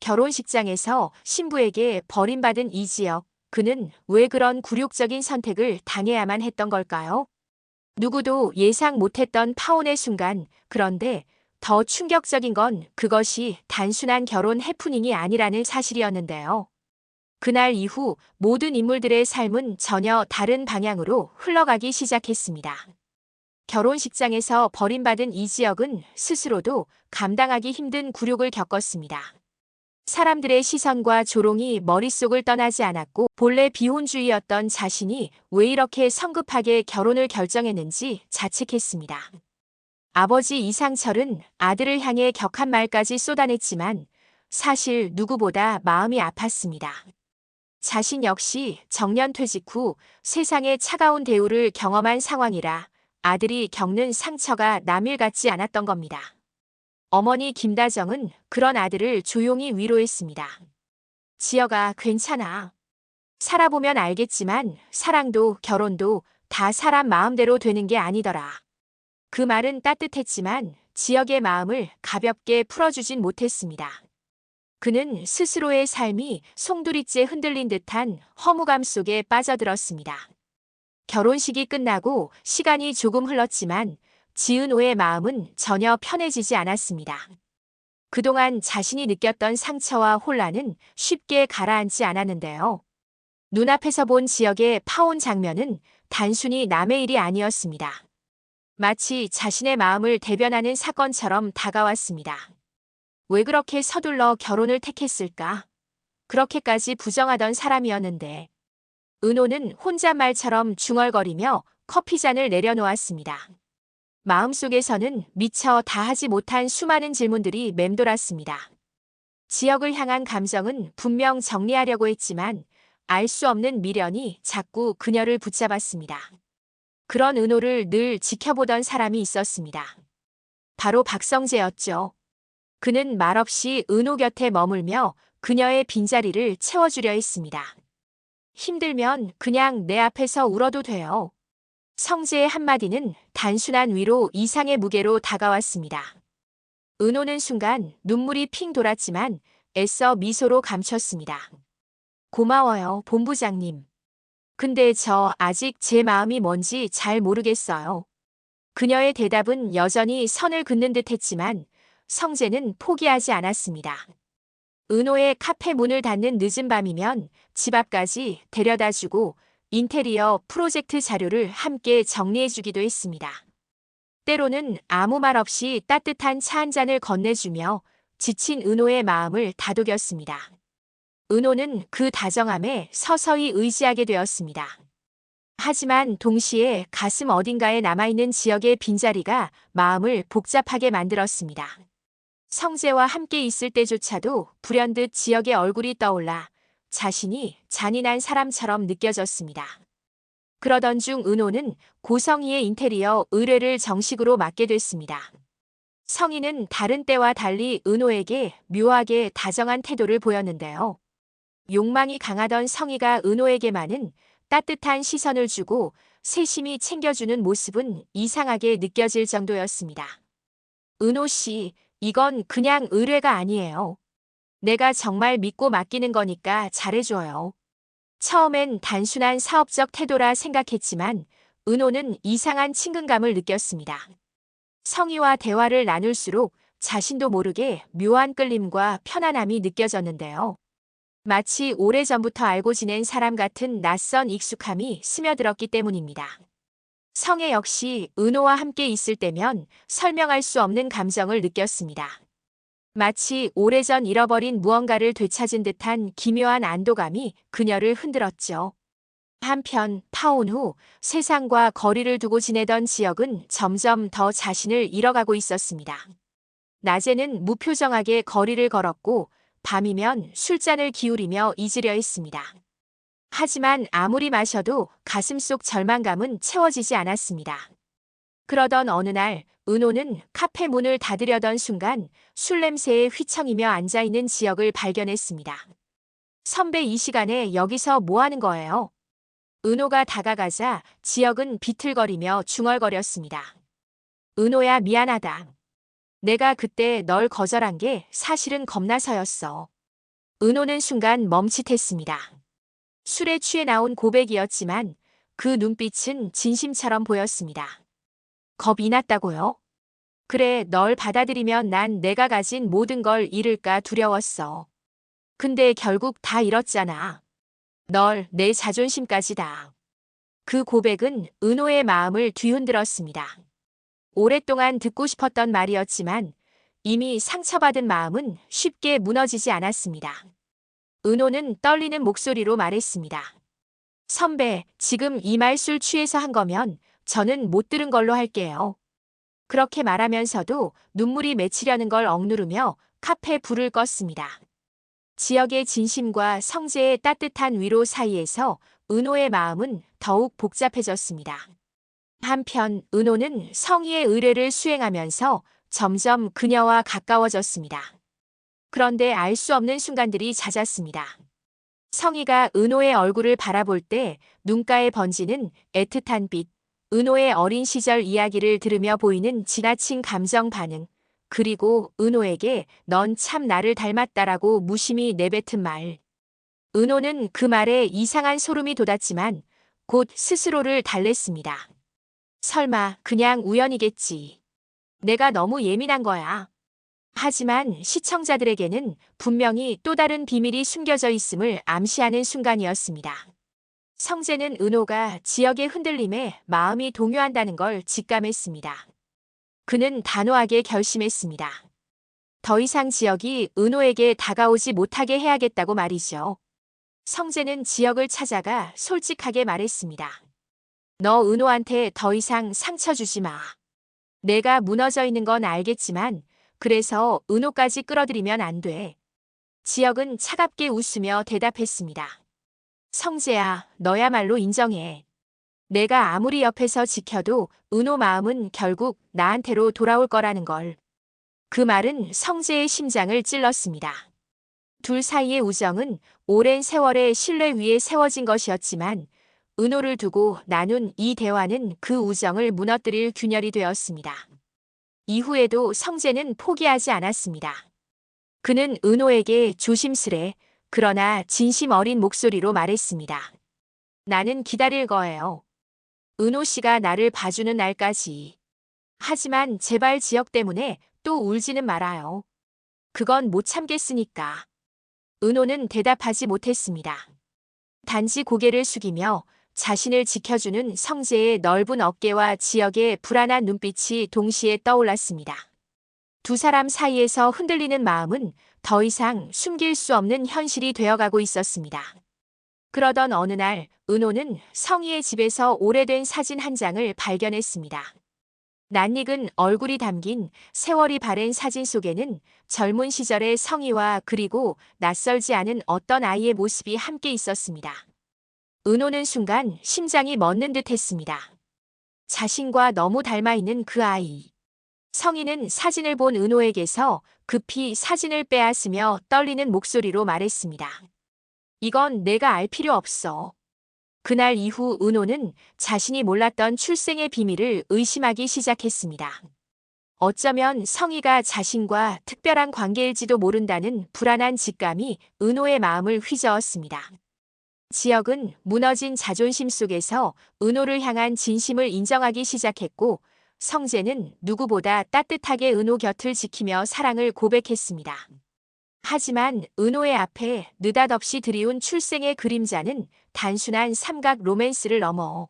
결혼식장에서 신부에게 버림받은 이지혁. 그는 왜 그런 굴욕적인 선택을 당해야만 했던 걸까요? 누구도 예상 못했던 파혼의 순간, 그런데 더 충격적인 건 그것이 단순한 결혼 해프닝이 아니라는 사실이었는데요. 그날 이후 모든 인물들의 삶은 전혀 다른 방향으로 흘러가기 시작했습니다. 결혼식장에서 버림받은 이지혁은 스스로도 감당하기 힘든 굴욕을 겪었습니다. 사람들의 시선과 조롱이 머릿속을 떠나지 않았고 본래 비혼주의였던 자신이 왜 이렇게 성급하게 결혼을 결정했는지 자책했습니다. 아버지 이상철은 아들을 향해 격한 말까지 쏟아냈지만 사실 누구보다 마음이 아팠습니다. 자신 역시 정년 퇴직 후 세상의 차가운 대우를 경험한 상황이라 아들이 겪는 상처가 남일 같지 않았던 겁니다. 어머니 김다정은 그런 아들을 조용히 위로했습니다. 지혁아, 괜찮아. 살아보면 알겠지만 사랑도 결혼도 다 사람 마음대로 되는 게 아니더라. 그 말은 따뜻했지만 지혁의 마음을 가볍게 풀어주진 못했습니다. 그는 스스로의 삶이 송두리째 흔들린 듯한 허무감 속에 빠져들었습니다. 결혼식이 끝나고 시간이 조금 흘렀지만 지은호의 마음은 전혀 편해지지 않았습니다. 그동안 자신이 느꼈던 상처와 혼란은 쉽게 가라앉지 않았는데요. 눈앞에서 본 지역의 파혼 장면은 단순히 남의 일이 아니었습니다. 마치 자신의 마음을 대변하는 사건처럼 다가왔습니다. 왜 그렇게 서둘러 결혼을 택했을까? 그렇게까지 부정하던 사람이었는데. 은호는 혼잣말처럼 중얼거리며 커피잔을 내려놓았습니다. 마음속에서는 미처 다 하지 못한 수많은 질문들이 맴돌았습니다. 지역을 향한 감정은 분명 정리하려고 했지만 알 수 없는 미련이 자꾸 그녀를 붙잡았습니다. 그런 은호를 늘 지켜보던 사람이 있었습니다. 바로 박성재였죠. 그는 말없이 은호 곁에 머물며 그녀의 빈자리를 채워주려 했습니다. 힘들면 그냥 내 앞에서 울어도 돼요. 성재의 한마디는 단순한 위로 이상의 무게로 다가왔습니다. 은호는 순간 눈물이 핑 돌았지만 애써 미소로 감췄습니다. 고마워요, 본부장님. 근데 저 아직 제 마음이 뭔지 잘 모르겠어요. 그녀의 대답은 여전히 선을 긋는 듯 했지만 성재는 포기하지 않았습니다. 은호의 카페 문을 닫는 늦은 밤이면 집 앞까지 데려다주고 인테리어 프로젝트 자료를 함께 정리해주기도 했습니다. 때로는 아무 말 없이 따뜻한 차 한 잔을 건네주며 지친 은호의 마음을 다독였습니다. 은호는 그 다정함에 서서히 의지하게 되었습니다. 하지만 동시에 가슴 어딘가에 남아있는 지역의 빈자리가 마음을 복잡하게 만들었습니다. 성재와 함께 있을 때조차도 불현듯 지역의 얼굴이 떠올라 자신이 잔인한 사람처럼 느껴졌습니다. 그러던 중 은호는 고성희의 인테리어 의뢰를 정식으로 맡게 됐습니다. 성희는 다른 때와 달리 은호에게 묘하게 다정한 태도를 보였는데요. 욕망이 강하던 성희가 은호에게만은 따뜻한 시선을 주고 세심히 챙겨주는 모습은 이상하게 느껴질 정도였습니다. 은호 씨, 이건 그냥 의뢰가 아니에요. 내가 정말 믿고 맡기는 거니까 잘해줘요. 처음엔 단순한 사업적 태도라 생각했지만 은호는 이상한 친근감을 느꼈습니다. 성희와 대화를 나눌수록 자신도 모르게 묘한 끌림과 편안함이 느껴졌는데요. 마치 오래전부터 알고 지낸 사람 같은 낯선 익숙함이 스며들었기 때문입니다. 성애 역시 은호와 함께 있을 때면 설명할 수 없는 감정을 느꼈습니다. 마치 오래전 잃어버린 무언가를 되찾은 듯한 기묘한 안도감이 그녀를 흔들었죠. 한편 파혼 후 세상과 거리를 두고 지내던 지역은 점점 더 자신을 잃어가고 있었습니다. 낮에는 무표정하게 거리를 걸었고 밤이면 술잔을 기울이며 잊으려 했습니다. 하지만 아무리 마셔도 가슴속 절망감은 채워지지 않았습니다. 그러던 어느 날 은호는 카페 문을 닫으려던 순간 술 냄새에 휘청이며 앉아있는 지역을 발견했습니다. 선배, 이 시간에 여기서 뭐 하는 거예요? 은호가 다가가자 지역은 비틀거리며 중얼거렸습니다. 은호야, 미안하다. 내가 그때 널 거절한 게 사실은 겁나서였어. 은호는 순간 멈칫했습니다. 술에 취해 나온 고백이었지만 그 눈빛은 진심처럼 보였습니다. 겁이 났다고요? 그래, 널 받아들이면 난 내가 가진 모든 걸 잃을까 두려웠어. 근데 결국 다 잃었잖아. 널, 내 자존심까지 다. 그 고백은 은호의 마음을 뒤흔들었습니다. 오랫동안 듣고 싶었던 말이었지만 이미 상처받은 마음은 쉽게 무너지지 않았습니다. 은호는 떨리는 목소리로 말했습니다. 선배, 지금 이 말 술 취해서 한 거면 저는 못 들은 걸로 할게요. 그렇게 말하면서도 눈물이 맺히려는 걸 억누르며 카페 불을 껐습니다. 지역의 진심과 성재의 따뜻한 위로 사이에서 은호의 마음은 더욱 복잡해졌습니다. 한편 은호는 성희의 의뢰를 수행하면서 점점 그녀와 가까워졌습니다. 그런데 알 수 없는 순간들이 잦았습니다. 성희가 은호의 얼굴을 바라볼 때 눈가에 번지는 애틋한 빛, 은호의 어린 시절 이야기를 들으며 보이는 지나친 감정 반응, 그리고 은호에게 넌 참 나를 닮았다라고 무심히 내뱉은 말. 은호는 그 말에 이상한 소름이 돋았지만 곧 스스로를 달랬습니다. 설마 그냥 우연이겠지. 내가 너무 예민한 거야. 하지만 시청자들에게는 분명히 또 다른 비밀이 숨겨져 있음을 암시하는 순간이었습니다. 성재는 은호가 지역의 흔들림에 마음이 동요한다는 걸 직감했습니다. 그는 단호하게 결심했습니다. 더 이상 지역이 은호에게 다가오지 못하게 해야겠다고 말이죠. 성재는 지역을 찾아가 솔직하게 말했습니다. 너 은호한테 더 이상 상처 주지 마. 내가 무너져 있는 건 알겠지만 그래서 은호까지 끌어들이면 안 돼. 지역은 차갑게 웃으며 대답했습니다. 성재야, 너야말로 인정해. 내가 아무리 옆에서 지켜도 은호 마음은 결국 나한테로 돌아올 거라는 걸. 그 말은 성재의 심장을 찔렀습니다. 둘 사이의 우정은 오랜 세월의 신뢰 위에 세워진 것이었지만 은호를 두고 나눈 이 대화는 그 우정을 무너뜨릴 균열이 되었습니다. 이후에도 성재는 포기하지 않았습니다. 그는 은호에게 조심스레 그러나 진심 어린 목소리로 말했습니다. 나는 기다릴 거예요. 은호 씨가 나를 봐주는 날까지. 하지만 제발 지역 때문에 또 울지는 말아요. 그건 못 참겠으니까. 은호는 대답하지 못했습니다. 단지 고개를 숙이며 자신을 지켜주는 성재의 넓은 어깨와 지역의 불안한 눈빛이 동시에 떠올랐습니다. 두 사람 사이에서 흔들리는 마음은 더 이상 숨길 수 없는 현실이 되어가고 있었습니다. 그러던 어느 날 은호는 성희의 집에서 오래된 사진 한 장을 발견했습니다. 낯익은 얼굴이 담긴 세월이 바랜 사진 속에는 젊은 시절의 성희와 그리고 낯설지 않은 어떤 아이의 모습이 함께 있었습니다. 은호는 순간 심장이 멎는 듯 했습니다. 자신과 너무 닮아있는 그 아이. 성희는 사진을 본 은호에게서 급히 사진을 빼앗으며 떨리는 목소리로 말했습니다. 이건 내가 알 필요 없어. 그날 이후 은호는 자신이 몰랐던 출생의 비밀을 의심하기 시작했습니다. 어쩌면 성희가 자신과 특별한 관계일지도 모른다는 불안한 직감이 은호의 마음을 휘저었습니다. 지역은 무너진 자존심 속에서 은호를 향한 진심을 인정하기 시작했고 성재는 누구보다 따뜻하게 은호 곁을 지키며 사랑을 고백했습니다. 하지만 은호의 앞에 느닷없이 들이운 출생의 그림자는 단순한 삼각 로맨스를 넘어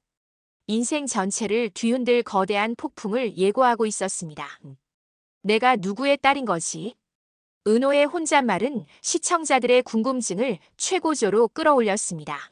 인생 전체를 뒤흔들 거대한 폭풍을 예고하고 있었습니다. 내가 누구의 딸인 거지? 은호의 혼잣말은 시청자들의 궁금증을 최고조로 끌어올렸습니다.